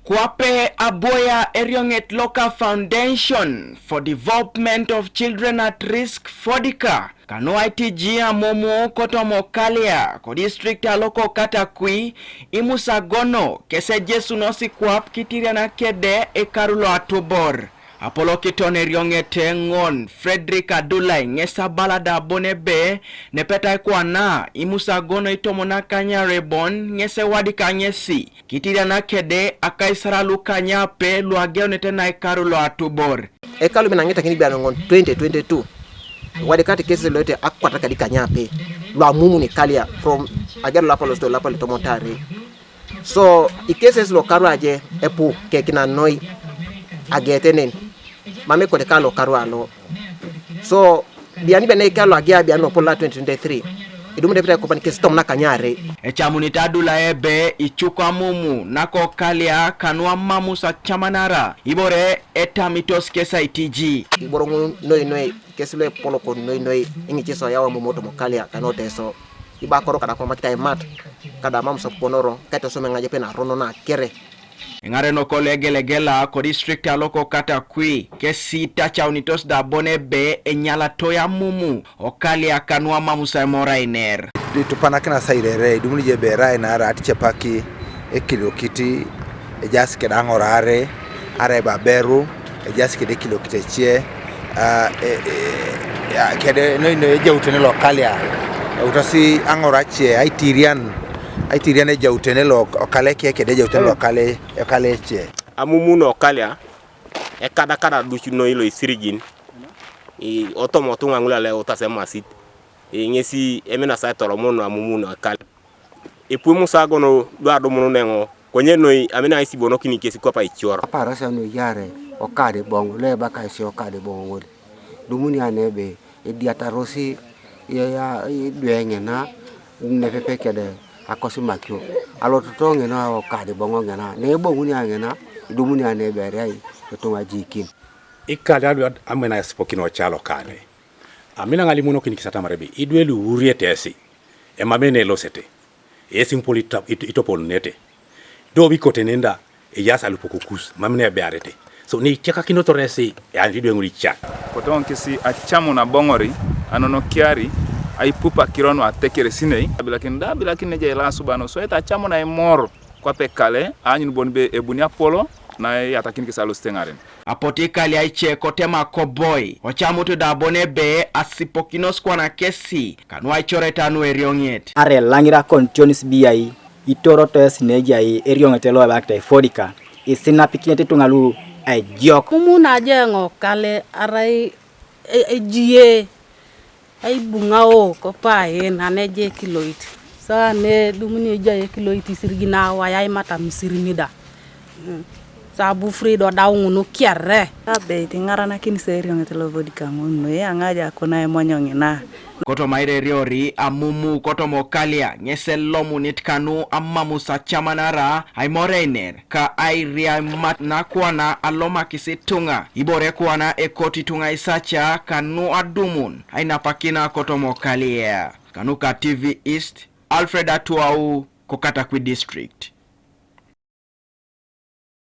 Kwape Aboya Erionget Local Foundation for Development of Children at Risk Fodika Kano ITG Amumu kotomo kalia ko district aloko katakui Imusaagon kese Ejesunos kwap kitiriana kede ekarulo atobor Apollo kitone riongete ngon Frederick Adulai ngesa balada bonebe nepeta kwana Imusaagon itomona kanya rebon ngese wadika ngesi kitiriana kede akaisara lukanya pe luageo tena ekarulo atobor ekalu binangeta kini bia ngon 2022 wadikati kesi lote akwata kadika nyape lo Amumu ni kalia from agero lapalo sto lapalo tomontari so ikese lo karu aje epu kekina noi agetenen mame ko de kalo karu alo so biani bene kalo agia biano pola 2023 idumu de ko ban kesi tom na kanyare echamunita Adula ebe ichuko Amumu nako kalia kanwa mamusa chamanara ibore etamitos kesa ITG iboro noi kesi le polo ko noi ingicheso yawa momoto mokalia kanote so iba koro kada ko makita mat kada mamusa ponoro kato so mengaje pena rono na kere ngare no kolegelegela ko district aloko katakui kesi tacha unitos da bonebe enyala toya Amumu okalia kanwa mamusa morainer tupana kana sairere dumuni je bera ina ara atichepaki ekilo kiti ejaske dangorare are baberu ejaske de kilo kitechie kede no eje utene lokalia utasi angorache aitirian eje utene lokale kede eje utene lokale che Amumu no kalia kada duchu no ilo isirigin otomoto ngangula le otasema sit ngesi emena sa toromono Amumu no kalia Imusaagon no do mono nengo konye noi amena isi bono kini kesi kwa pa ichoro para sa no yare okade bongo le baka si okade bongo dumuni anebe ediata rosi ya duenge na nepepe kede akosi makyo alo totonge na okade bongo ngena ne bongo ni angena dumuni anebe rai to jikin ikada amena spokino chalo kane amina ngali muno kini kisata marebe idwelu uriete esi emamene losete esi mpolita itopol nete do bikote nenda yasa lupokukus mamene bearete so ni cheka kino toresi anjidwe nguri chat koton kisi achamu na bongori anono kiari ai pupa kirono atekere sinei bilakin je la subano so eta achamu na mor kwa pekale anyu bonbe ebunia polo na yatakin kisalo stengaren apotikali aiche kotema Akoboi ochamutu da bonebe asipokinos kwa na kesi kanwa ichoreta nu erionget are langira kontionis biai itoro tes nejai erionget lo bakta fodika isina pikete tungalu ai jok mumuna jengo kale arai ejie ai bungao ko pae naneje kiloit sa ne dumuni je kiloit sirgina wayai mata misirimida sabu frido daungu kiarre abe tingarana kin serio ngetelo vodika ngono angaja kona emonyonge na koto maire riori Amumu koto mokalia ngeselomu nitkanu amamusa chamanara ai moreiner ka ai ria mat na kwana aloma kisitunga ibore kwana ekoti tunga isacha kanu adumun ai napakina koto mokalia kanuka TV East Alfred Atuau Kokatakwi District.